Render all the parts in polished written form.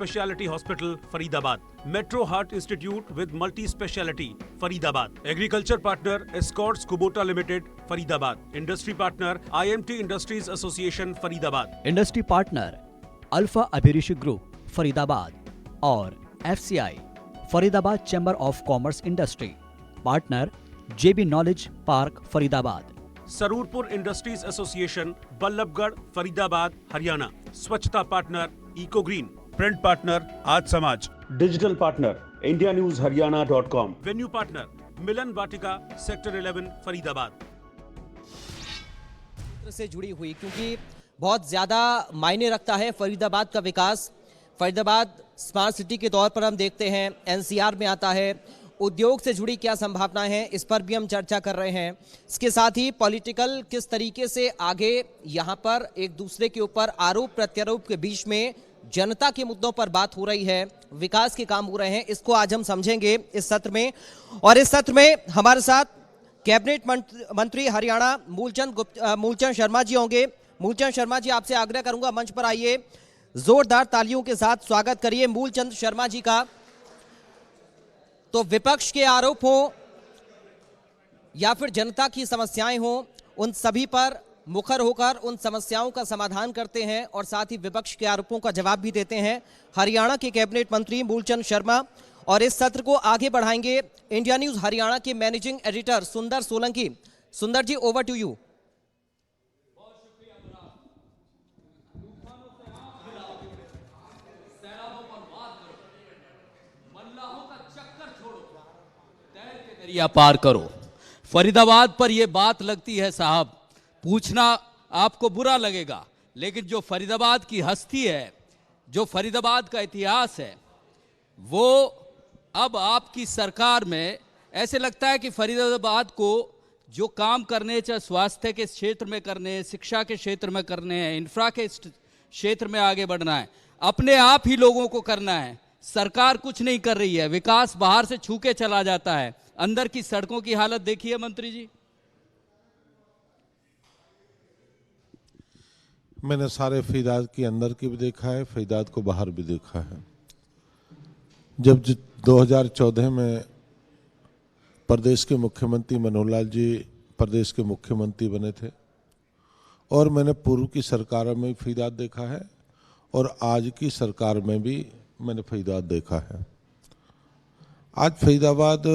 Speciality Hospital, Faridabad. Metro Heart Institute with multi-speciality, Faridabad. Agriculture partner Escorts Kubota Limited, Faridabad. Industry partner IMT Industries Association, Faridabad. Industry partner alpha Abhiruchi group Faridabad और FCI Faridabad chamber of commerce industry. Partner JB knowledge park Faridabad. Sarurpur industries association, Ballabhgarh, Faridabad, Haryana. स्वच्छता partner eco green. Print partner Aaj Samaj. Digital partner India news हरियाणा.com। Venue partner Milan Vatika, sector 11, Faridabad. से जुड़ी हुई, क्योंकि बहुत ज़्यादा मायने रखता है फरीदाबाद का विकास। फरीदाबाद स्मार्ट सिटी के तौर पर हम देखते हैं, NCR में आता है। उद्योग से जुड़ी क्या संभावनाएं हैं, इस पर भी हम चर्चा कर रहे हैं। इसके साथ ही पॉलिटिकल किस तरीके से आगे यहाँ पर एक दूसरे के ऊपर आरोप प्रत्यारोप के बीच में जनता के मुद्दों पर बात हो रही है, विकास के काम हो रहे हैं, इसको आज हम समझेंगे इस सत्र में। और इस सत्र में हमारे साथ कैबिनेट मंत्री हरियाणा मूलचंद शर्मा जी होंगे। मूलचंद शर्मा जी, आपसे आग्रह करूंगा मंच पर आइए, जोरदार तालियों के साथ स्वागत करिए मूलचंद शर्मा जी का। तो विपक्ष के आरोप हो या फिर जनता की समस्याएं हो, उन सभी पर मुखर होकर उन समस्याओं का समाधान करते हैं और साथ ही विपक्ष के आरोपों का जवाब भी देते हैं हरियाणा के कैबिनेट मंत्री मूलचंद शर्मा। और इस सत्र को आगे बढ़ाएंगे इंडिया न्यूज हरियाणा के मैनेजिंग एडिटर सुंदर सोलंकी। सुंदर जी, ओवर टू यू। या पार करो। फरीदाबाद पर यह बात लगती है साहब, पूछना आपको बुरा लगेगा, लेकिन जो फरीदाबाद की हस्ती है, जो फरीदाबाद का इतिहास है, वो अब आपकी सरकार में ऐसे लगता है कि फरीदाबाद को जो काम करने, चाहे स्वास्थ्य के क्षेत्र में करने हैं, शिक्षा के क्षेत्र में करने हैं, इंफ्रा के क्षेत्र में आगे बढ़ना है, अपने आप ही लोगों को करना है। सरकार कुछ नहीं कर रही है, विकास बाहर से छू के चला जाता है। अंदर की सड़कों की हालत देखिए मंत्री जी। मैंने सारे फरीदाबाद के अंदर की भी देखा है, फरीदाबाद को बाहर भी देखा है। जब 2014 में प्रदेश के मुख्यमंत्री मनोहर लाल जी प्रदेश के मुख्यमंत्री बने थे और मैंने पूर्व की सरकार में फरीदाबाद देखा है और आज की सरकार में भी मैंने फरीदाबाद देखा है। आज फरीदाबाद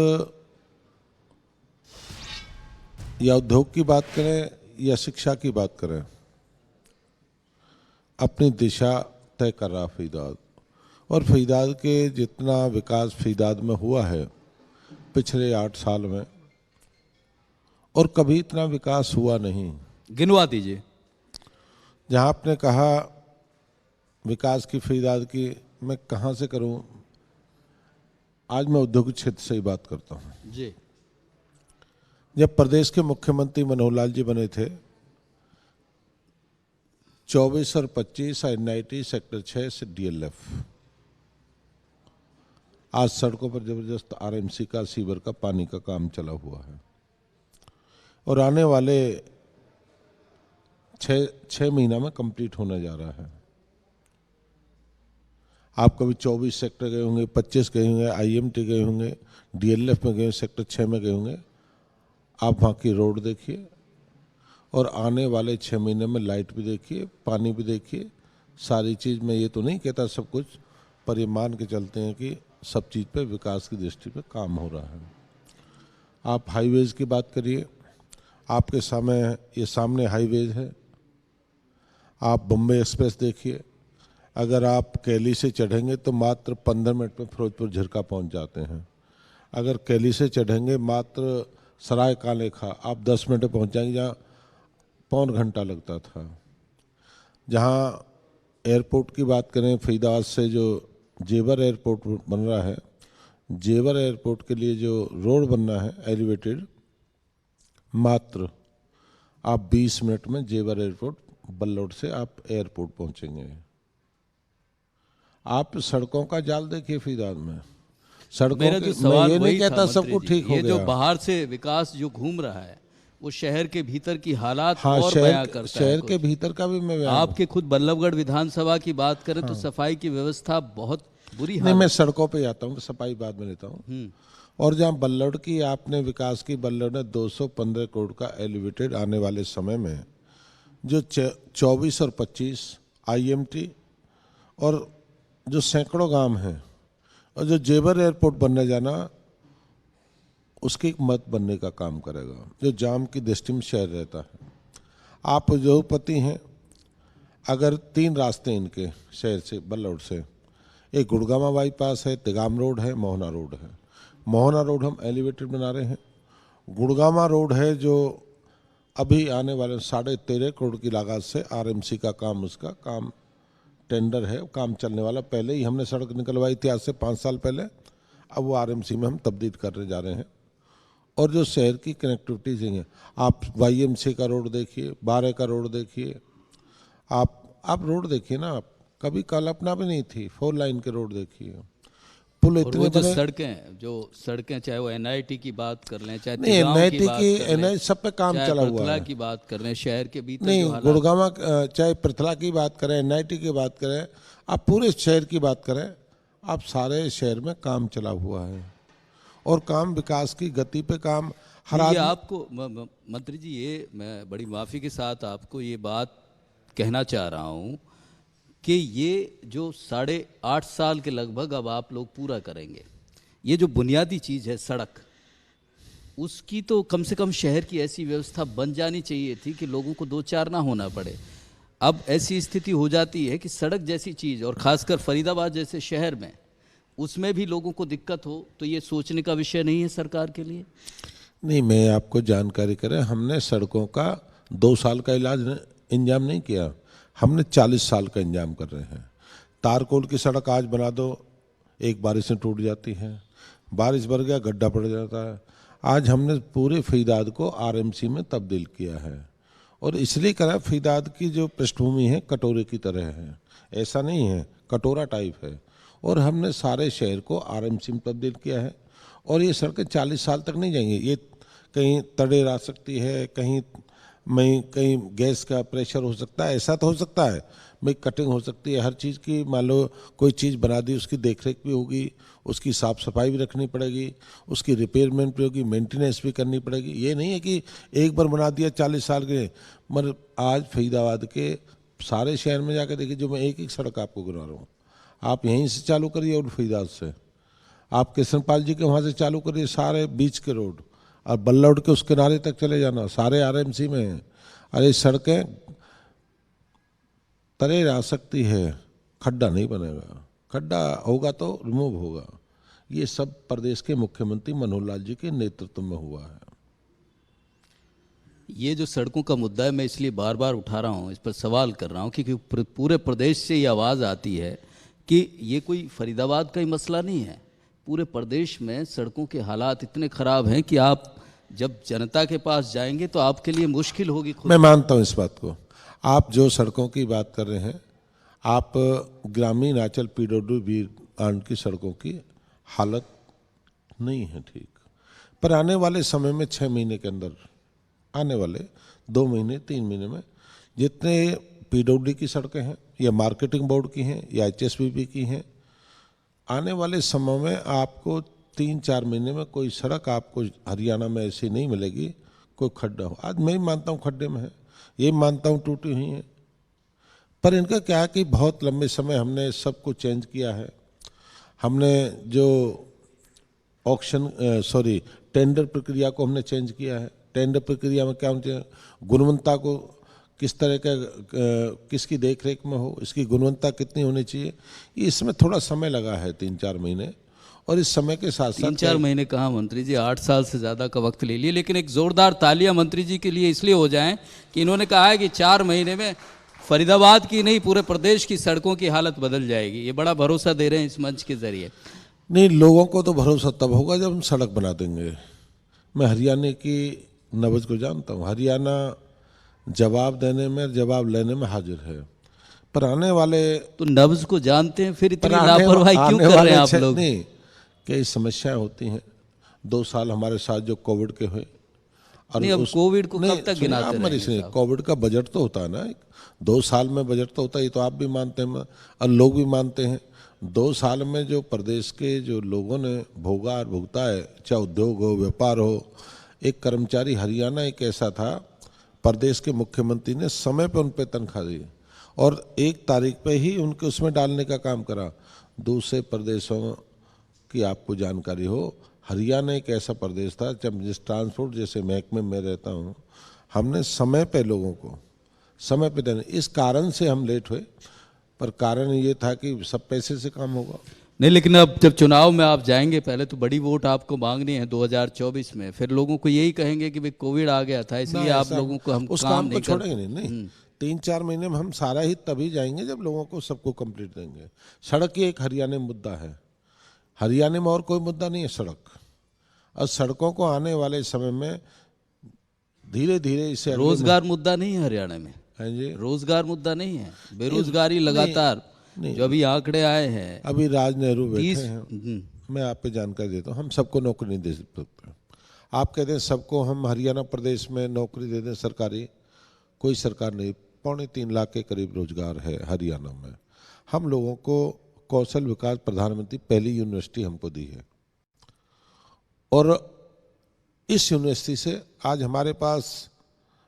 या उद्योग की बात करें या शिक्षा की बात करें, अपनी दिशा तय कर रहा फरीदाबाद। और फरीदाबाद के जितना विकास फरीदाबाद में हुआ है पिछले 8 साल में, और कभी इतना विकास हुआ नहीं। गिनवा दीजिए। जहां आपने कहा विकास की फरीदाबाद की, मैं कहां से करूं? आज मैं उद्योग क्षेत्र से ही बात करता हूं जी। जब प्रदेश के मुख्यमंत्री मनोहर लाल जी बने थे, 24 और 25 NIT सेक्टर 6 से DLF, आज सड़कों पर जबरदस्त RMC का, सीवर का, पानी का काम चला हुआ है और आने वाले 6 महीना में कंप्लीट होने जा रहा है। आप कभी 24 सेक्टर गए होंगे, 25 गए होंगे, IMT गए होंगे, DLF में गए, सेक्टर 6 में गए होंगे। आप वहाँ की रोड देखिए और आने वाले 6 महीने में लाइट भी देखिए, पानी भी देखिए, सारी चीज़। मैं ये तो नहीं कहता सब कुछ, पर ये मान के चलते हैं कि सब चीज़ पे विकास की दृष्टि पे काम हो रहा है। आप हाईवेज की बात करिए, आपके सामने हाईवेज है। आप बम्बई एक्सप्रेस देखिए, अगर आप कैली से चढ़ेंगे तो मात्र 15 मिनट में फिरोजपुर झिरका पहुंच जाते हैं। अगर कैली से चढ़ेंगे मात्र सराय काले खा आप 10 मिनट में पहुंच जाएंगे, जहाँ पौन घंटा लगता था। जहाँ एयरपोर्ट की बात करें, फरीदाबाद से जो जेवर एयरपोर्ट बन रहा है, जेवर एयरपोर्ट के लिए जो रोड बनना है एलिवेटेड, मात्र आप 20 मिनट में जेवर एयरपोर्ट बल्लौर से आप एयरपोर्ट पहुंचेंगे। आप सड़कों का जाल देखिए फरीदाबाद में। सड़कों मेरा जो सवाल मैं ये नहीं वही था कहता सब मंत्री कुछ जी, ठीक हो ये गया। जो बाहर से विकास जो घूम रहा है वो शहर के भीतर की हालात हाँ, और बयां शहर करता है शहर के कुछ। भीतर का भी मैं बयान आपके खुद बल्लभगढ़ विधानसभा की बात करें तो सफाई की व्यवस्था बहुत बुरी नहीं, मैं हालत। सड़कों पे जाता हूँ, सफाई बाद में लेता हूँ। और जहाँ बल्लौड़ की आपने विकास की, बल्लौड़ ने 215 करोड़ का एलिवेटेड आने वाले समय में जो 24 और 25 IMT और जो सैकड़ों गांव हैं और जो जेवर एयरपोर्ट बनने जाना, उसकी एक मत बनने का काम करेगा, जो जाम की दृष्टि में शहर रहता है। आप उद्योगपति हैं, अगर 3 रास्ते हैं इनके शहर से, बल्लौड़ से, एक गुड़गामा बाईपास है, तिगाम रोड है, मोहना रोड है। मोहना रोड हम एलिवेटेड बना रहे हैं। गुड़गामा रोड है जो अभी आने वाले 13.5 करोड़ की लागत से RMC का काम, उसका काम टेंडर है, काम चलने वाला। पहले ही हमने सड़क निकलवाई थी आज से 5 साल पहले, अब वो RMC में हम तब्दील करने जा रहे हैं। और जो शहर की कनेक्टिविटीज हैं, आप YMCA का रोड देखिए, 12 का रोड देखिए, आप रोड देखिए ना, आप कभी कल्पना भी नहीं थी, 4 लाइन के रोड देखिए, पुल और इतने वो जो बड़े। सड़कें चाहे वो NIT की बात कर लें, चाहे नहीं, तिगांव NIT बात की कर लें, सब पे काम चाहे चला हुआ पृथला है। की बात कर लें, शहर के भीतर नहीं, जो हालात, गुड़गामा चाहे पृथला की बात करें, NIT की बात करें, आप पूरे शहर की बात करें, आप सारे शहर में काम चला हुआ है। और काम विकास की गति पे काम हर ये आदमी। आपको मंत्री जी, ये मैं बड़ी माफ़ी के साथ आपको ये बात कहना चाह रहा हूँ कि ये जो 8.5 साल के लगभग अब आप लोग पूरा करेंगे, ये जो बुनियादी चीज़ है सड़क, उसकी तो कम से कम शहर की ऐसी व्यवस्था बन जानी चाहिए थी कि लोगों को 2-4 ना होना पड़े। अब ऐसी स्थिति हो जाती है कि सड़क जैसी चीज़, और ख़ासकर फरीदाबाद जैसे शहर में, उसमें भी लोगों को दिक्कत हो, तो ये सोचने का विषय नहीं है सरकार के लिए? नहीं, मैं आपको जानकारी करें, हमने सड़कों का 2 साल का इंतजाम नहीं किया, हमने 40 साल का इंतजाम कर रहे हैं। तारकोल की सड़क आज बना दो, एक बारिश में टूट जाती है, बारिश बढ़ गया गड्ढा पड़ जाता है। आज हमने पूरे फरीदाबाद को RMC में तब्दील किया है, और इसलिए करा, फरीदाबाद की जो पृष्ठभूमि है कटोरे की तरह है, ऐसा नहीं है, कटोरा टाइप है, और हमने सारे शहर को RMC में तब्दील किया है। और ये सड़कें 40 साल तक नहीं जाएंगी, ये कहीं तड़ेर आ सकती है, कहीं गैस का प्रेशर हो सकता है, ऐसा तो हो सकता है भाई, कटिंग हो सकती है हर चीज़ की। मान लो कोई चीज़ बना दी, उसकी देखरेख भी होगी, उसकी साफ़ सफाई भी रखनी पड़ेगी, उसकी रिपेयरमेंट भी होगी, मेंटेनेंस भी करनी पड़ेगी। ये नहीं है कि एक बार बना दिया 40 साल के। मगर आज फरीदाबाद के सारे शहर में जाकर देखिए, जो मैं एक सड़क आपको गिना रहा हूँ, आप यहीं से चालू करिए और फरीदाबाद से आप कृष्णपाल जी के वहाँ से चालू करिए, सारे बीच के रोड, और बल्लौड़ के उस किनारे तक चले जाना, सारे RMC में हैं। अरे सड़कें तरे आ सकती है, खड्डा नहीं बनेगा, खड्डा होगा तो रिमूव होगा। ये सब प्रदेश के मुख्यमंत्री मनोहर लाल जी के नेतृत्व में हुआ है। ये जो सड़कों का मुद्दा है, मैं इसलिए बार बार उठा रहा हूँ, इस पर सवाल कर रहा हूँ, क्योंकि पूरे प्रदेश से ये आवाज़ आती है कि ये कोई फरीदाबाद का ही मसला नहीं है, पूरे प्रदेश में सड़कों के हालात इतने ख़राब हैं कि आप जब जनता के पास जाएंगे तो आपके लिए मुश्किल होगी खुद। मैं मानता हूँ इस बात को। आप जो सड़कों की बात कर रहे हैं, आप ग्रामीण आंचल PWB की सड़कों की हालत नहीं है ठीक, पर आने वाले समय में 6 महीने के अंदर, आने वाले 2 महीने 3 महीने में, जितने PWD की सड़कें हैं या मार्केटिंग बोर्ड की हैं या HSBB की हैं, आने वाले समय में आपको 3-4 महीने में कोई सड़क आपको हरियाणा में ऐसी नहीं मिलेगी कोई खड्डा हो। आज मैं भी मानता हूँ खड्डे में है, ये मानता हूँ टूटी हुई है, पर इनका क्या है कि बहुत लंबे समय हमने सब कुछ चेंज किया है। हमने जो टेंडर प्रक्रिया को हमने चेंज किया है। टेंडर प्रक्रिया में क्या होना चाहिए, गुणवत्ता को किस तरह का, किसकी देखरेख में हो, इसकी गुणवत्ता कितनी होनी चाहिए, इसमें थोड़ा समय लगा है 3-4 महीने। और इस समय के साथ साथ 3-4 महीने कहाँ मंत्री जी, 8 साल से ज़्यादा का वक्त ले लिए। लेकिन एक ज़ोरदार तालियां मंत्री जी के लिए इसलिए हो जाएं कि इन्होंने कहा है कि 4 महीने में फरीदाबाद की नहीं, पूरे प्रदेश की सड़कों की हालत बदल जाएगी। ये बड़ा भरोसा दे रहे हैं इस मंच के जरिए। नहीं, लोगों को तो भरोसा तब होगा जब हम सड़क बना देंगे। मैं हरियाणा की नब्ज को जानता हूँ, हरियाणा जवाब देने में, जवाब लेने में हाजिर है, पर आने वाले, तो नब्ज को जानते हैं, फिर इतनी लापरवाही क्यों कर रहे हैं आप लोग? नहीं, कई समस्याएं होती हैं। 2 साल हमारे साथ जो कोविड के हुए, नहीं, अब कोविड को कब तक गिनाते आप मेरी रहेंगे सुनिए, साहब? कोविड का बजट तो होता है ना, 2 साल में बजट तो होता है, ये तो आप भी मानते हैं और लोग भी मानते हैं। 2 साल में जो प्रदेश के जो लोगों ने भोगा और भुगता है, चाहे उद्योग हो, व्यापार हो, एक कर्मचारी हरियाणा एक ऐसा था, प्रदेश के मुख्यमंत्री ने समय पर उन पर तनख्वाह दी और 1 तारीख पे ही उनके उसमें डालने का काम करा। दूसरे प्रदेशों की आपको जानकारी हो, हरियाणा एक ऐसा प्रदेश था, जब जिस ट्रांसपोर्ट जैसे महकमे में रहता हूँ, हमने समय पे लोगों को समय पे देने, इस कारण से हम लेट हुए, पर कारण ये था कि सब पैसे से काम होगा। नहीं, लेकिन अब जब चुनाव में आप जाएंगे, पहले तो बड़ी वोट आपको मांगनी है 2024 में, फिर लोगों को यही कहेंगे कि भाई कोविड आ गया था इसलिए आप लोगों को हम उस काम काम को नहीं कर। छोड़ेंगे नहीं, 3-4 महीने में हम सारा ही तभी जाएंगे जब लोगों को सबको कंप्लीट देंगे। सड़क ही एक हरियाणा में मुद्दा है, हरियाणा में और कोई मुद्दा नहीं है सड़क। और सड़कों को आने वाले समय में धीरे धीरे इसे रोजगार मुद्दा नहीं है हरियाणा में, हाँ जी, रोजगार मुद्दा नहीं है, बेरोजगारी लगातार जो अभी आंकड़े आए हैं अभी राज नेहरू बैठे 30। हैं, मैं आप पे जानकारी देता हूँ, हम सबको नौकरी नहीं दे सकते। आप कहते हैं सबको हम हरियाणा प्रदेश में नौकरी दे दें सरकारी, कोई सरकार नहीं, 3.25 लाख के करीब रोजगार है हरियाणा में। हम लोगों को कौशल विकास प्रधानमंत्री पहली यूनिवर्सिटी हमको दी है और इस यूनिवर्सिटी से आज हमारे पास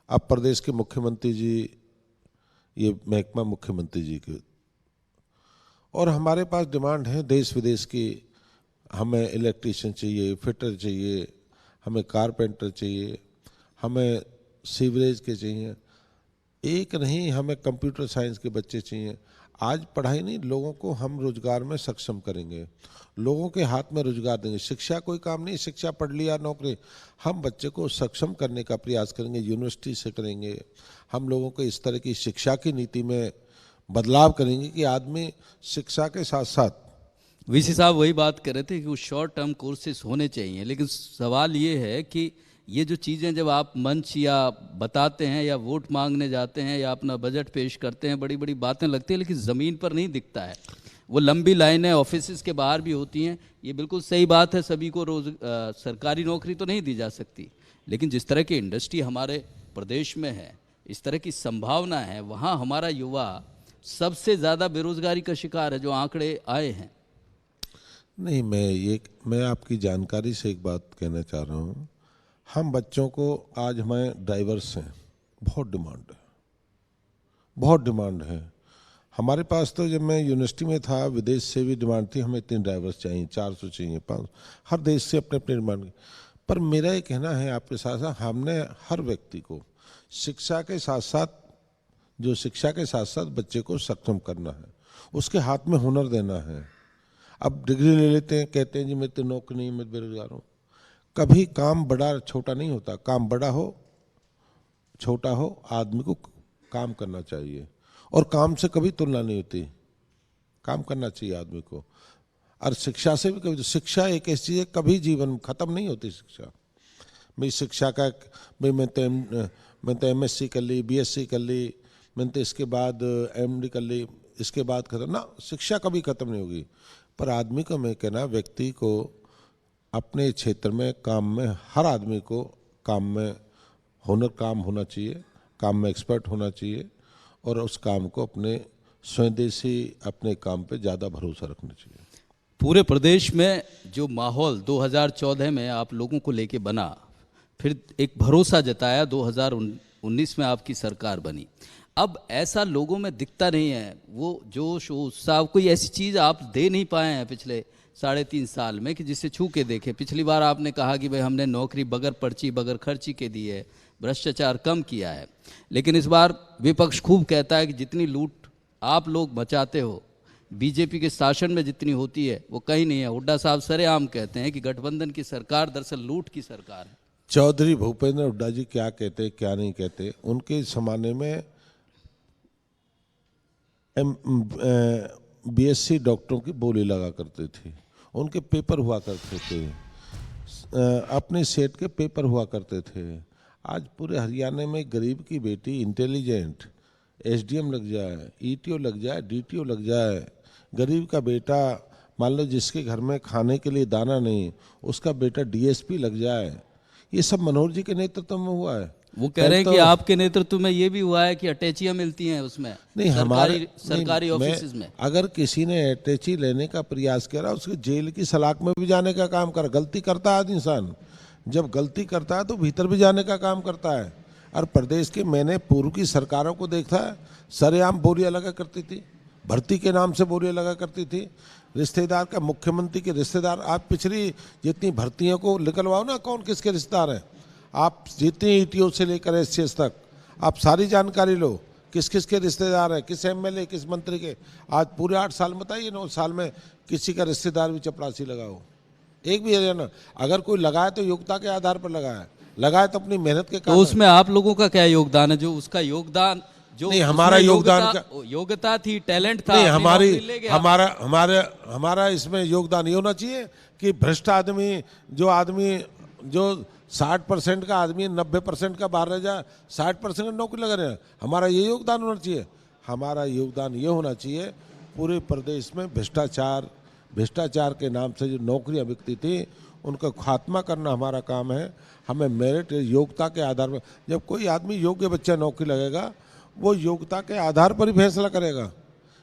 अब प्रदेश के मुख्यमंत्री जी, ये महकमा मुख्यमंत्री जी के, और हमारे पास डिमांड है देश विदेश की, हमें इलेक्ट्रीशियन चाहिए, फिटर चाहिए, हमें कारपेंटर चाहिए, हमें सीवरेज के चाहिए, एक नहीं हमें कंप्यूटर साइंस के बच्चे चाहिए। आज पढ़ाई नहीं, लोगों को हम रोजगार में सक्षम करेंगे, लोगों के हाथ में रोजगार देंगे। शिक्षा कोई काम नहीं, शिक्षा पढ़ लिया नौकरी, हम बच्चे को सक्षम करने का प्रयास करेंगे, यूनिवर्सिटी से करेंगे। हम लोगों को इस तरह की शिक्षा की नीति में बदलाव करेंगे कि आदमी शिक्षा के साथ साथ, वीसी साहब वही बात कर रहे थे कि वो शॉर्ट टर्म कोर्सेज होने चाहिए, लेकिन सवाल ये है कि ये जो चीज़ें जब आप मंच या बताते हैं या वोट मांगने जाते हैं या अपना बजट पेश करते हैं, बड़ी बड़ी बातें लगती हैं, लेकिन ज़मीन पर नहीं दिखता है। वो लंबी लाइनें ऑफिस के बाहर भी होती हैं, ये बिल्कुल सही बात है, सभी को सरकारी नौकरी तो नहीं दी जा सकती, लेकिन जिस तरह की इंडस्ट्री हमारे प्रदेश में है, इस तरह की संभावना है, वहाँ हमारा युवा सबसे ज़्यादा बेरोजगारी का शिकार है, जो आंकड़े आए हैं। नहीं, मैं आपकी जानकारी से एक बात कहना चाह रहा हूँ, हम बच्चों को आज हमें ड्राइवर्स हैं, बहुत डिमांड है, बहुत डिमांड है। हमारे पास तो जब मैं यूनिवर्सिटी में था, विदेश से भी डिमांड थी, हमें 3 ड्राइवर्स चाहिए, 400 चाहिए, 500, हर देश से अपने अपने डिमांड। पर मेरा ये कहना है आपके साथ साथ, हमने हर व्यक्ति को शिक्षा के साथ साथ, जो शिक्षा के साथ साथ बच्चे को सक्षम करना है, उसके हाथ में हुनर देना है। अब डिग्री ले लेते हैं, कहते हैं जी मैं तो नौकरी नहीं, मैं बेरोजगार हूँ। कभी काम बड़ा छोटा नहीं होता, काम बड़ा हो छोटा हो, आदमी को काम करना चाहिए और काम से कभी तुलना नहीं होती, काम करना चाहिए आदमी को। और शिक्षा से भी कभी, शिक्षा एक ऐसी चीज़ है, कभी जीवन खत्म नहीं होती शिक्षा। भाई शिक्षा का, भाई मैं तो MSc कर ली, BSc कर ली, मैंने तो इसके बाद MD कर ली, इसके बाद खत्म ना, शिक्षा कभी खत्म नहीं होगी। पर आदमी को मैं कहना, व्यक्ति को अपने क्षेत्र में काम में, हर आदमी को काम में हुनर, काम होना चाहिए, काम में एक्सपर्ट होना चाहिए और उस काम को अपने स्वदेशी अपने काम पे ज़्यादा भरोसा रखना चाहिए। पूरे प्रदेश में जो माहौल 2014 में आप लोगों को लेके बना, फिर एक भरोसा जताया, 2019 में आपकी सरकार बनी, अब ऐसा लोगों में दिखता नहीं है, वो जोश वो उत्साह, कोई ऐसी चीज़ आप दे नहीं पाए हैं पिछले 3.5 साल में कि जिससे छू के देखे। पिछली बार आपने कहा कि भाई हमने नौकरी बगैर पर्ची बगैर खर्ची के दी है, भ्रष्टाचार कम किया है, लेकिन इस बार विपक्ष खूब कहता है कि जितनी लूट आप लोग मचाते हो, बीजेपी के शासन में जितनी होती है वो कहीं नहीं है। हुड्डा साहब सरेआम कहते हैं कि गठबंधन की सरकार दरअसल लूट की सरकार है। चौधरी भूपेंद्र हुड्डा जी क्या कहते क्या नहीं कहते, उनके ज़माने में BSc डॉक्टरों की बोली लगा करते थे, उनके पेपर हुआ करते थे, अपने सेट के पेपर हुआ करते थे। आज पूरे हरियाणा में गरीब की बेटी इंटेलिजेंट SDM लग जाए, ETO लग जाए, DTO लग जाए, गरीब का बेटा मान लो जिसके घर में खाने के लिए दाना नहीं, उसका बेटा DSP लग जाए, ये सब मनोहर जी के नेतृत्व में हुआ है। वो कह रहे हैं कि आपके नेतृत्व में ये भी हुआ है कि अटैचियां मिलती हैं उसमें, नहीं सरकारी ऑफिस में। अगर किसी ने अटैची लेने का प्रयास करा, उसके जेल की सलाख में भी जाने का काम करा। गलती करता है इंसान, जब गलती करता है तो भीतर भी जाने का काम करता है। और प्रदेश के मैंने पूर्व की सरकारों को देखा है, सरेआम बोरियां लगा करती थी, भर्ती के नाम से बोरियां लगा करती थी। रिश्तेदार का, मुख्यमंत्री के रिश्तेदार, आप पिछली जितनी भर्तियों को निकलवाओ ना, कौन किसके रिश्तेदार हैं, आप जितनी ईटीओ से लेकर एससीएस तक आप सारी जानकारी लो, किस किस के रिश्तेदार हैं, किस एमएलए किस मंत्री के। आज पूरे 8 साल बताइए, 9 साल में किसी का रिश्तेदार भी चपरासी लगाओ, एक भी है ना। अगर कोई लगाए तो योग्यता के आधार पर लगाए तो अपनी मेहनत के तो उसमें आप लोगों का क्या योगदान है? जो उसका योगदान, जो नहीं, हमारा योग्यता थी, टैलेंट था, नहीं, हमारा इसमें योगदान ये होना चाहिए कि भ्रष्ट आदमी जो 60% का आदमी 90% का बाहर रह जाए, 60% नौकरी लगा रहे हैं, हमारा ये योगदान होना चाहिए। हमारा योगदान ये होना चाहिए पूरे प्रदेश में भ्रष्टाचार के नाम से जो नौकरियां बिकती थी उनका खात्मा करना हमारा काम है। हमें मेरिट, योग्यता के आधार पर, जब कोई आदमी योग्य बच्चा नौकरी लगेगा वो योग्यता के आधार पर ही फैसला करेगा।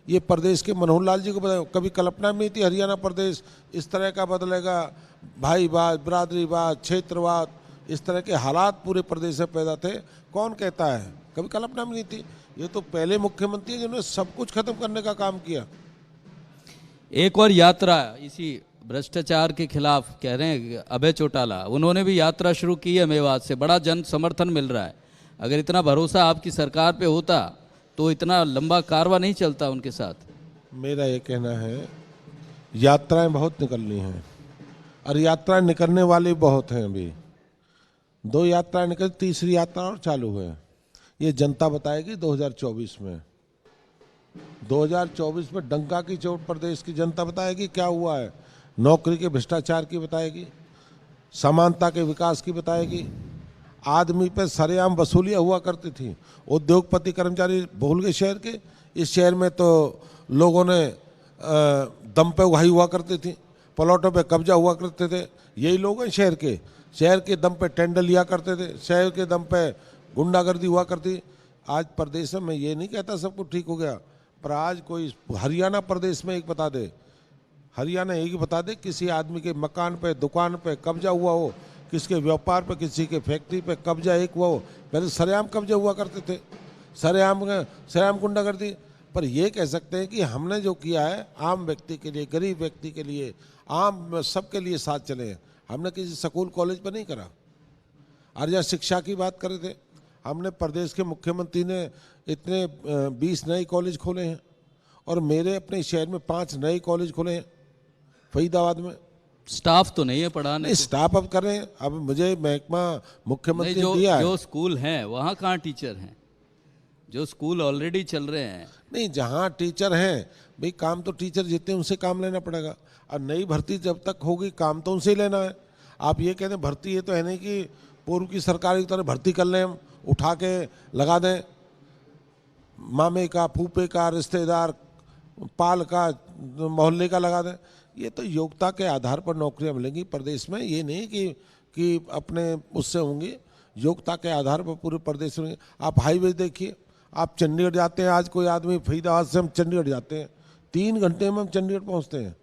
ये प्रदेश के मनोहर लाल जी को बताया, कभी कल्पना में नहीं थी हरियाणा प्रदेश इस तरह का बदलेगा। भाईवाद, बिरादरीवाद, क्षेत्रवाद, इस तरह के हालात पूरे प्रदेश में पैदा थे, कौन कहता है, कभी कल्पना में नहीं थी। ये तो पहले मुख्यमंत्री हैं जिन्होंने सब कुछ खत्म करने का काम किया। एक और यात्रा इसी भ्रष्टाचार के खिलाफ कह रहे हैं अभय चौटाला, उन्होंने भी यात्रा शुरू की है मेवात से, बड़ा जन समर्थन मिल रहा है। अगर इतना भरोसा आपकी सरकार पे होता तो इतना लंबा कारवां नहीं चलता उनके साथ। मेरा ये कहना है, यात्राएं बहुत निकलनी हैं और यात्राएं निकलने वाले बहुत हैं। अभी 2 यात्राएं निकल, तीसरी यात्रा और चालू है। ये जनता बताएगी 2024 में। 2024 में डंका की चोट प्रदेश की जनता बताएगी क्या हुआ है। नौकरी के भ्रष्टाचार की बताएगी, समानता के विकास की बताएगी। आदमी पे सरेआम वसूलियाँ हुआ करती थी, उद्योगपति कर्मचारी भूल गए शहर के। इस शहर में तो लोगों ने दम पे उगाही हुआ करती थी, प्लॉटों पे कब्जा हुआ करते थे। यही लोग हैं शहर के दम पे टेंडर लिया करते थे, शहर के दम पे गुंडागर्दी हुआ करती। आज प्रदेश में, मैं ये नहीं कहता सब कुछ ठीक हो गया, पर आज कोई हरियाणा प्रदेश में एक बता दे, हरियाणा एक बता दे किसी आदमी के मकान पे, दुकान पे कब्जा हुआ हो, किसके व्यापार पे, किसी के फैक्ट्री पे कब्जा एक हुआ हो। पहले सरेआम कब्जा हुआ करते थे, सरेआम गुंडागर्दी। पर ये कह सकते हैं कि हमने जो किया है आम व्यक्ति के लिए, गरीब व्यक्ति के लिए, आम सबके लिए साथ चले हैं। हमने किसी स्कूल कॉलेज पर नहीं करा। और जहाँ शिक्षा की बात कर रहे थे, हमने प्रदेश के मुख्यमंत्री ने इतने 20 नए कॉलेज खोले हैं और मेरे अपने शहर में 5 नए कॉलेज खोले हैं फरीदाबाद में। स्टाफ तो नहीं है पढ़ाने, स्टाफ अब कर रहे हैं। अब मुझे महकमा मुख्यमंत्री दिया है। जो स्कूल हैं वहाँ कहाँ टीचर हैं? जो स्कूल ऑलरेडी चल रहे हैं, नहीं, जहाँ टीचर हैं भाई, काम तो टीचर जितने उनसे काम लेना पड़ेगा। और नई भर्ती जब तक होगी काम तो उनसे ही लेना है। आप ये कहते हैं भर्ती, ये तो है नहीं कि पूर्व की सरकार की तरह भर्ती कर लें, हम उठा के लगा दें, मामे का, फूफे का, रिश्तेदार, पाल का, मोहल्ले का लगा दें। ये तो योग्यता के आधार पर नौकरियां मिलेंगी प्रदेश में। ये नहीं कि अपने उससे होंगी, योग्यता के आधार पर पूरे प्रदेश में। आप हाईवे देखिए, आप चंडीगढ़ जाते हैं, आज कोई आदमी फरीदाबाद से हम चंडीगढ़ जाते हैं, 3 घंटे में हम चंडीगढ़ पहुंचते हैं।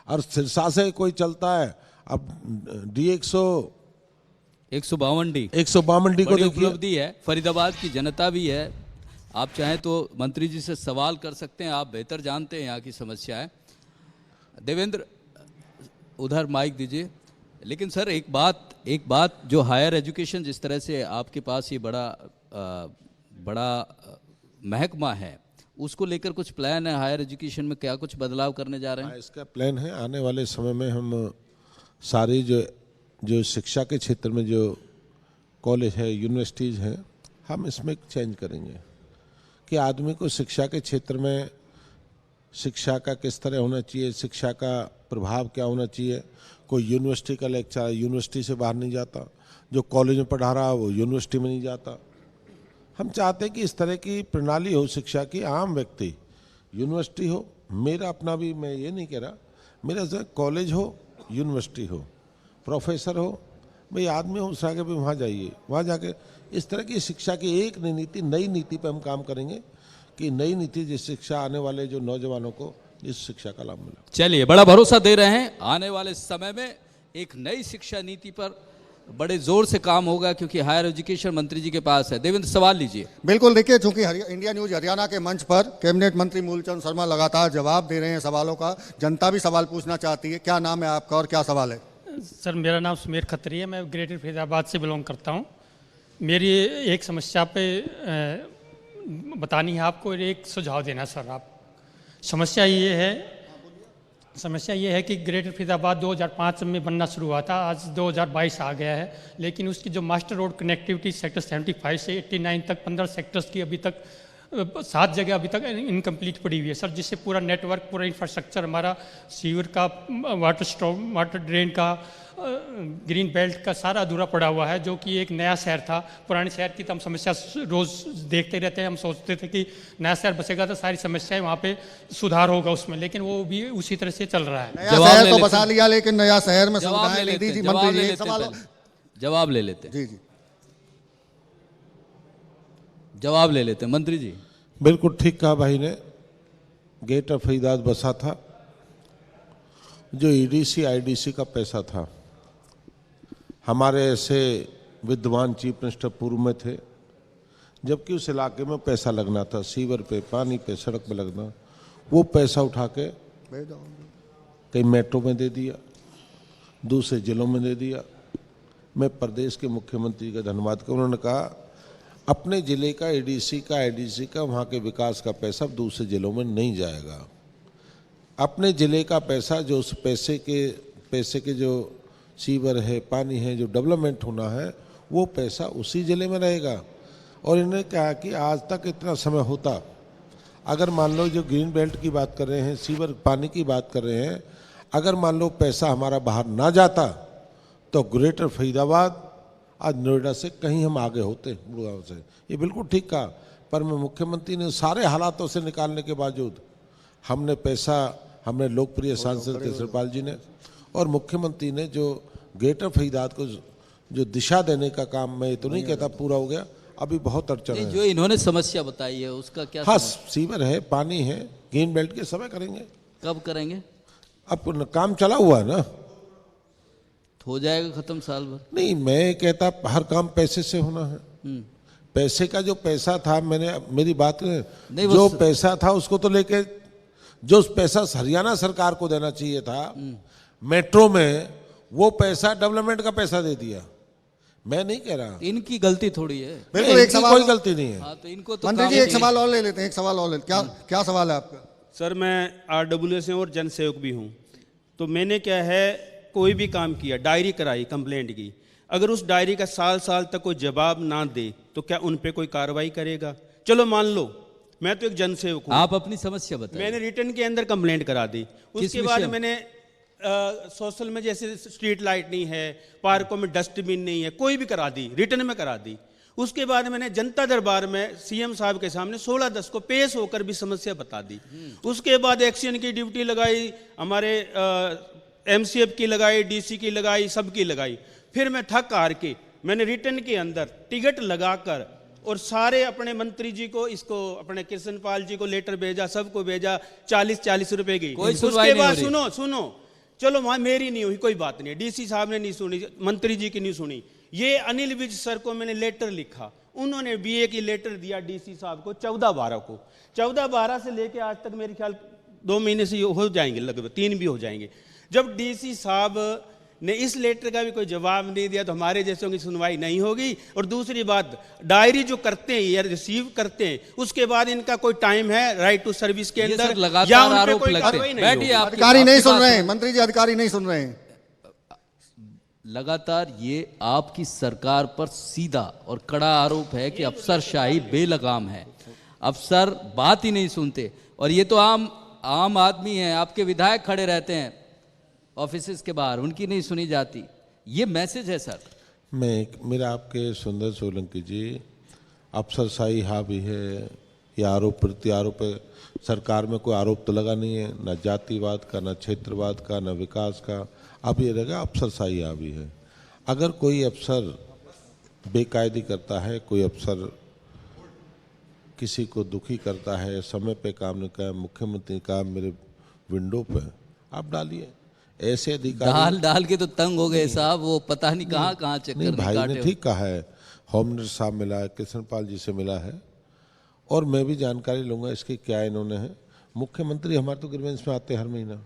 और सिरसा से कोई चलता है, अब D152 152 को देखिए। उपलब्धि है, फरीदाबाद की जनता भी है। आप चाहें तो मंत्री जी से सवाल कर सकते हैं, आप बेहतर जानते हैं यहाँ की समस्याएं। देवेंद्र, उधर माइक दीजिए। लेकिन सर एक बात जो हायर एजुकेशन जिस तरह से आपके पास ये बड़ा महकमा है, उसको लेकर कुछ प्लान है? हायर एजुकेशन में क्या कुछ बदलाव करने जा रहे हैं? इसका प्लान है, आने वाले समय में हम सारी जो शिक्षा के क्षेत्र में जो कॉलेज है, यूनिवर्सिटीज़ हैं, हम इसमें चेंज करेंगे कि आदमी को शिक्षा के क्षेत्र में शिक्षा का किस तरह होना चाहिए, शिक्षा का प्रभाव क्या होना चाहिए। कोई यूनिवर्सिटी का लेक्चर यूनिवर्सिटी से बाहर नहीं जाता, जो कॉलेज में पढ़ा रहा वो यूनिवर्सिटी में नहीं जाता। हम चाहते हैं कि इस तरह की प्रणाली हो शिक्षा की, आम व्यक्ति यूनिवर्सिटी हो, मेरा अपना भी, मैं ये नहीं कह रहा, मेरा कॉलेज हो, यूनिवर्सिटी हो, प्रोफेसर हो, भाई आदमी उस आगे भी वहाँ जाइए, वहाँ जाके इस तरह की शिक्षा की एक नई नीति, नई नीति पर हम काम करेंगे कि नई नीति जिस शिक्षा आने वाले जो नौजवानों को इस शिक्षा का लाभ मिला। चलिए, बड़ा भरोसा दे रहे हैं आने वाले समय में एक नई शिक्षा नीति पर बड़े जोर से काम होगा, क्योंकि हायर एजुकेशन मंत्री जी के पास है। देवेंद्र, सवाल लीजिए। बिल्कुल, देखिए चूंकि इंडिया न्यूज हरियाणा के मंच पर कैबिनेट मंत्री मूलचंद शर्मा लगातार जवाब दे रहे हैं सवालों का, जनता भी सवाल पूछना चाहती है। क्या नाम है आपका और क्या सवाल है? सर, मेरा नाम सुमेर खत्री है, मैं ग्रेटर फरीदाबाद से बिलोंग करता हूँ। मेरी एक समस्या पे बतानी है आपको, एक सुझाव देना सर। आप समस्या ये है कि ग्रेटर फरीदाबाद 2005 में बनना शुरू हुआ था, आज 2022 आ गया है, लेकिन उसकी जो मास्टर रोड कनेक्टिविटी सेक्टर 75 से 89 तक 15 सेक्टर्स की अभी तक 7 जगह अभी तक इनकम्प्लीट पड़ी हुई है सर, जिससे पूरा नेटवर्क, पूरा इंफ्रास्ट्रक्चर हमारा सीवर का, वाटर ड्रेन का, ग्रीन बेल्ट का सारा अधूरा पड़ा हुआ है, जो कि एक नया शहर था। पुराने शहर की तो हम समस्या रोज़ देखते रहते हैं, हम सोचते थे कि नया शहर बसेगा तो सारी समस्याएं वहाँ पे सुधार होगा उसमें, लेकिन वो भी उसी तरह से चल रहा है। नया शहर तो बसा लिया, लेकिन नया शहर में सुविधाएं नहीं दी जी। मंत्री जी, एक सवाल जवाब ले लेते जी जी जवाब ले लेते हैं मंत्री जी। बिल्कुल ठीक कहा भाई ने। गेट ऑफ फरीदाबाद बसा था, जो ईडीसी आईडीसी का पैसा था। हमारे ऐसे विद्वान चीफ मिनिस्टर पूर्व में थे, जबकि उस इलाके में पैसा लगना था, सीवर पे, पानी पे, सड़क पे लगना, वो पैसा उठा के कहीं मेट्रो में दे दिया, दूसरे जिलों में दे दिया। मैं प्रदेश के मुख्यमंत्री का धन्यवाद करूँ, उन्होंने कहा अपने ज़िले का एडीसी का आईडीसी का वहाँ के विकास का पैसा दूसरे ज़िलों में नहीं जाएगा। अपने ज़िले का पैसा, जो उस पैसे के जो सीवर है, पानी है, जो डेवलपमेंट होना है, वो पैसा उसी ज़िले में रहेगा। और इन्होंने कहा कि आज तक इतना समय होता, अगर मान लो जो ग्रीन बेल्ट की बात कर रहे हैं, सीवर पानी की बात कर रहे हैं, अगर मान लो पैसा हमारा बाहर ना जाता तो ग्रेटर फरीदाबाद आज नोएडा से कहीं हम आगे होते, गुड़गांव से। ये बिल्कुल ठीक कहा, पर मैं मुख्यमंत्री ने सारे हालातों से निकालने के बावजूद हमने लोकप्रिय सांसद केसरपाल जी ने और मुख्यमंत्री ने जो ग्रेटर फरीदाबाद को जो दिशा देने का काम, मैं तो नहीं कहता पूरा हो गया, अभी बहुत अड़चन है। जो इन्होंने समस्या बताई है उसका क्या? हाँ, सीवर है, पानी है, ग्रीन बेल्ट के समय करेंगे। कब करेंगे? अब काम चला हुआ है ना, हो जाएगा खत्म साल भर? नहीं, मैं कहता हर काम पैसे से होना है। पैसे का जो पैसा था, मेरी बात नहीं, जो पैसा था उसको तो लेके, जो पैसा हरियाणा सरकार को देना चाहिए था मेट्रो में, वो पैसा डेवलपमेंट का पैसा दे दिया। मैं नहीं कह रहा, इनकी गलती थोड़ी है। बिल्कुल, एक सवाल, कोई गलती नहीं है। हाँ, तो इनको तो मंत्री जी एक सवाल और ले लेते हैं, एक सवाल और ले। क्या सवाल है आपका? सर, मैं RWS और जन सेवक भी हूँ, तो मैंने क्या है, कोई भी काम किया, डायरी कराई कंप्लेंट की, अगर उस डायरी का साल तक कोई जवाब ना दे तो क्या उन पे कोई कार्रवाई करेगा? चलो मान लो मैं तो एक जन सेवक हूँ, आप अपनी समस्या बताइए। मैंने रिटर्न के अंदर कंप्लेंट करा दी, उसके बाद मैंने सोशल में जैसे स्ट्रीट लाइट नहीं है, पार्कों में डस्टबिन नहीं है, कोई भी करा दी, रिटर्न में करा दी। उसके बाद मैंने जनता दरबार में सीएम साहब के सामने 16/10 को पेश होकर भी समस्या बता दी। उसके बाद एक्शन की ड्यूटी लगाई, हमारे MCF की लगाई, DC की लगाई, सबकी लगाई। फिर मैं थक हार के मैंने रिटर्न के अंदर टिकट लगाकर और सारे अपने मंत्री जी को, इसको अपने कृष्णपाल जी को लेटर भेजा, सबको भेजा, 40 रुपए की। उसके बाद सुनो, चलो वहां मेरी नहीं हुई, कोई बात नहीं, DC साहब ने नहीं सुनी, मंत्री जी की नहीं सुनी, ये अनिल विज सर को मैंने लेटर लिखा, उन्होंने BA की लेटर दिया DC साहब को 14/12 को। 14/12 से लेके आज तक मेरे ख्याल 2 महीने से हो जाएंगे, लगभग 3 भी हो जाएंगे। जब DC साहब ने इस लेटर का भी कोई जवाब नहीं दिया तो हमारे जैसों की सुनवाई नहीं होगी। और दूसरी बात, डायरी जो करते हैं या रिसीव करते हैं, उसके बाद इनका कोई टाइम है राइट टू सर्विस के अंदर, या उन पे कोई कार्रवाई नहीं होगी? अधिकारी नहीं सुन रहे हैं मंत्री जी, अधिकारी नहीं सुन रहे हैं। लगातार ये आपकी सरकार पर सीधा और कड़ा आरोप है कि अफसरशाही बेलगाम है, अफसर बात ही नहीं सुनते। और ये तो आम आदमी है, आपके विधायक खड़े रहते हैं ऑफिसेस के बाहर, उनकी नहीं सुनी जाती, ये मैसेज है सर। मेरा आपके सुंदर सोलंकी जी, अफसरशाही हावी है, ये आरोप प्रत्यारोप है। सरकार में कोई आरोप तो लगा नहीं है, न जातिवाद का, न क्षेत्रवाद का, न विकास का। अब ये रहेगा अफसरशाही हावी है। अगर कोई अफसर बेकायदी करता है, कोई अफसर किसी को दुखी करता है, समय पे काम नहीं कर, मुख्यमंत्री का मेरे विंडो पे आप डालिए। ऐसे अधिकारी डाल के तो तंग हो गए साहब, वो पता नहीं कहाँ कहाँ चक्कर नहीं, भाई काटे ने हो। ठीक कहा है, होम मिनिस्टर साहब मिला है, कृष्णपाल जी से मिला है, और मैं भी जानकारी लूंगा इसकी क्या इन्होंने है। मुख्यमंत्री हमारे तो ग्रीवेंस में आते हैं, हर महीना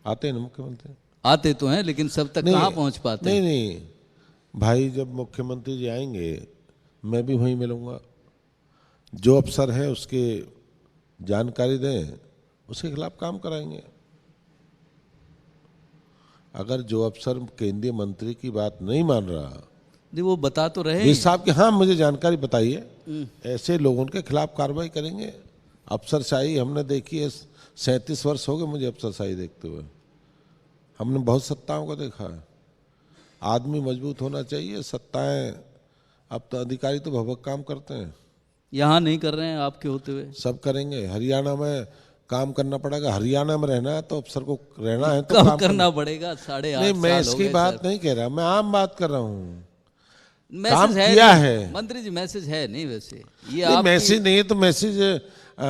आते हैं ना मुख्यमंत्री। आते तो हैं लेकिन सब तक कहाँ पहुँच पाते हैं? नहीं भाई, जब मुख्यमंत्री जी आएंगे मैं भी वहीं मिलूंगा। जो अफसर है उसके जानकारी दें, उसके खिलाफ काम कराएंगे। अगर जो अफसर केंद्रीय मंत्री की बात नहीं मान रहा, नहीं वो बता तो रहे ये हैं। साहब कि हाँ मुझे जानकारी बताइए, ऐसे लोगों के खिलाफ कार्रवाई करेंगे। अफसरशाही हमने देखी है, 37 वर्ष हो गए मुझे अफसरशाही देखते हुए। हमने बहुत सत्ताओं को देखा है। आदमी मजबूत होना चाहिए। सत्ताएं, अब तो अधिकारी तो भवक काम करते हैं। यहाँ नहीं कर रहे हैं आपके होते हुए। सब करेंगे। हरियाणा में काम करना पड़ेगा। हरियाणा में रहना है तो अफसर को रहना है तो कब काम करना पड़ेगा? 8.5 नहीं, मैं साल हो इसकी गए बात सर। नहीं कह रहा, मैं आम बात कर रहा हूँ। मैसेज काम है किया नहीं। है। मंत्री जी मैसेज है नहीं वैसे ये नहीं, आपकी- मैसेज नहीं है तो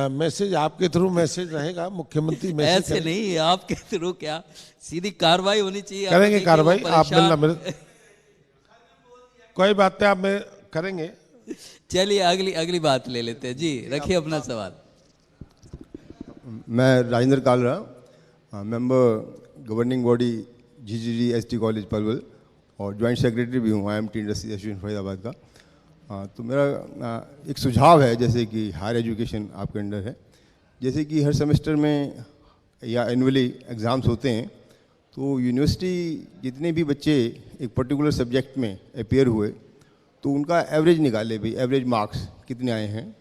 मैसेज आपके थ्रू मैसेज रहेगा। मुख्यमंत्री मैसेज ऐसे नहीं, आपके थ्रू क्या सीधी कार्रवाई होनी चाहिए। करेंगे आपकी, कार्रवाई। कि वो आप परेशान- मिलना मेरे कोई बात नहीं, आप में करेंगे। चलिए अगली बात ले लेते हैं जी। रखिए अपना सवाल। मैं Rajendra Kalra, member governing body GGD ST college Palwal और ज्वाइंट सेक्रेटरी भी हूँ IMT इंडस्ट्री एसोसिएशन फरीदाबाद का। तो मेरा एक सुझाव है, जैसे कि हायर एजुकेशन आपके अंडर है, जैसे कि हर सेमेस्टर में या एनुअली एग्ज़ाम्स होते हैं, तो यूनिवर्सिटी जितने भी बच्चे एक पर्टिकुलर सब्जेक्ट में अपेयर हुए तो उनका एवरेज निकाले भाई, एवरेज मार्क्स कितने आए हैं।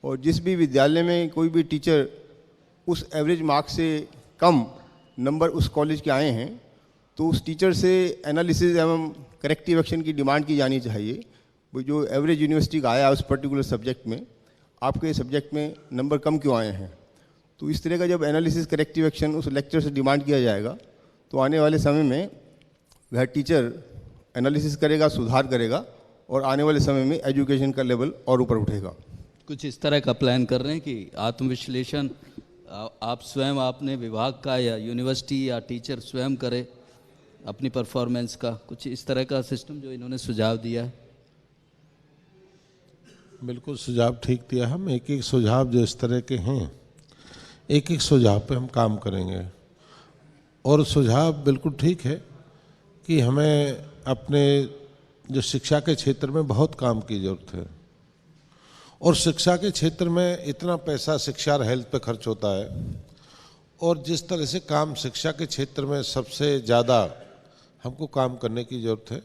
और जिस भी विद्यालय में कोई भी टीचर उस एवरेज मार्क्स से कम नंबर उस कॉलेज के आए हैं तो उस टीचर से एनालिसिस एवं करेक्टिव एक्शन की डिमांड की जानी चाहिए। वो जो एवरेज यूनिवर्सिटी का आया उस पर्टिकुलर सब्जेक्ट में, आपके सब्जेक्ट में नंबर कम क्यों आए हैं। तो इस तरह का जब एनालिसिस करेक्टिव एक्शन उस लेक्चर से डिमांड किया जाएगा तो आने वाले समय में वह टीचर एनालिसिस करेगा, सुधार करेगा और आने वाले समय में एजुकेशन का लेवल और ऊपर उठेगा। कुछ इस तरह का प्लान कर रहे हैं कि आत्मविश्लेषण आप स्वयं, आपने विभाग का या यूनिवर्सिटी या टीचर स्वयं करे अपनी परफॉर्मेंस का, कुछ इस तरह का सिस्टम जो इन्होंने सुझाव दिया है। बिल्कुल सुझाव ठीक दिया। हम एक एक सुझाव जो इस तरह के हैं, एक एक सुझाव पे हम काम करेंगे। और सुझाव बिल्कुल ठीक है कि हमें अपने जो शिक्षा के क्षेत्र में बहुत काम की ज़रूरत है। और शिक्षा के क्षेत्र में इतना पैसा शिक्षा और हेल्थ पे खर्च होता है, और जिस तरह से काम शिक्षा के क्षेत्र में सबसे ज़्यादा हमको काम करने की ज़रूरत है।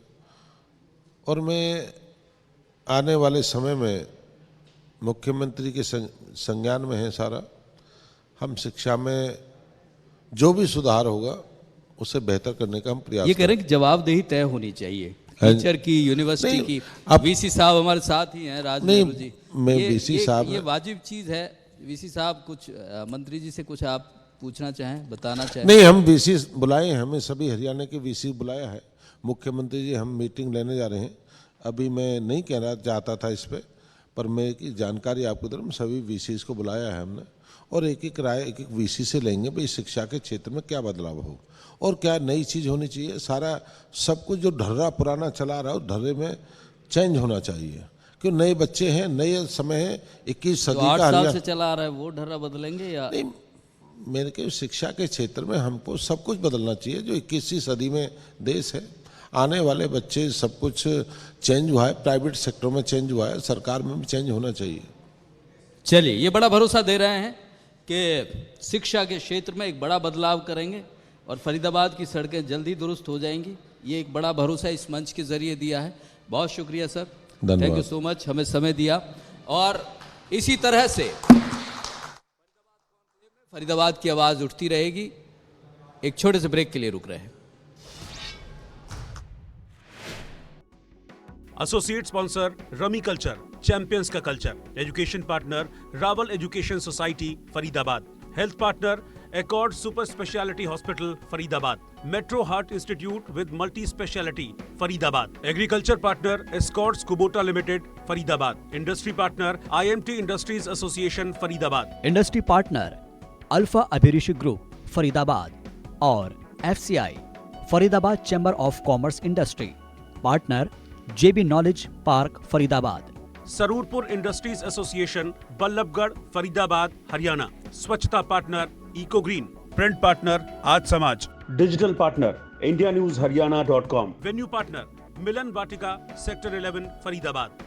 और मैं आने वाले समय में मुख्यमंत्री के संज्ञान में है सारा, हम शिक्षा में जो भी सुधार होगा उसे बेहतर करने का हम प्रयास ये कह रहे हैं कि जवाबदेही तय होनी चाहिए टीचर की, यूनिवर्सिटी नहीं, की। अब- वीसी साहब हमारे साथ ही हैं, राज नहीं, नेहरू जी। मैं ये- VC ये- साहब ये हैं। वाजिब चीज़ है। वीसी साहब कुछ मंत्री जी से कुछ आप पूछना चाहें, बताना चाहें? नहीं, हम VC बुलाए हैं, हमें सभी हरियाणा के VC बुलाया है। मुख्यमंत्री जी हम मीटिंग लेने जा रहे हैं। अभी मैं नहीं कहना चाहता था इस पे, पर मैं एक जानकारी आपको दे रहा हूँ, सभी VCs को बुलाया है हमने, और एक एक राय एक एक VC से लेंगे भाई शिक्षा के क्षेत्र में क्या बदलाव हो और क्या नई चीज़ होनी चाहिए। सारा सब कुछ जो ढर्रा पुराना चला रहा है उस ढर्रे में चेंज होना चाहिए, क्यों नए बच्चे हैं, नए समय है, 21 जो सदी 8 का साल से चला आ रहा है वो ढर्रा बदलेंगे या नहीं। मेरे के शिक्षा के क्षेत्र में हमको सब कुछ बदलना चाहिए। जो 21वीं सदी में देश है, आने वाले बच्चे सब कुछ चेंज हुआ है, प्राइवेट सेक्टर में चेंज हुआ है, सरकार में भी चेंज होना चाहिए। चलिए, ये बड़ा भरोसा दे रहे हैं कि शिक्षा के क्षेत्र में एक बड़ा बदलाव करेंगे और फरीदाबाद की सड़कें जल्दी दुरुस्त हो जाएंगी। ये एक बड़ा भरोसा इस मंच के जरिए दिया है। बहुत शुक्रिया सर, धन्यवाद। थैंक यू सो मच, हमें समय दिया। और इसी तरह से फरीदाबाद की आवाज़ उठती रहेगी। एक छोटे से ब्रेक के लिए रुक रहे हैं। Associate sponsor rummy culture, champions का culture. Education partner Rawal education society Faridabad. Health partner Accord Super Speciality Hospital, Faridabad. Metro Heart Institute with Multi-Speciality, Faridabad. Agriculture partner Escorts Kubota Limited, Faridabad. Industry partner IMT Industries Association, Faridabad. Industry partner alpha Abhiruchi group Faridabad और FCI Faridabad chamber of commerce industry. Partner JB knowledge park Faridabad. Sarurpur industries association, Ballabhgarh, Faridabad, Haryana. स्वच्छता partner eco green. Print partner Aaj Samaj. Digital partner India news Haryana .com। Venue partner Milan Vatika, sector 11, Faridabad.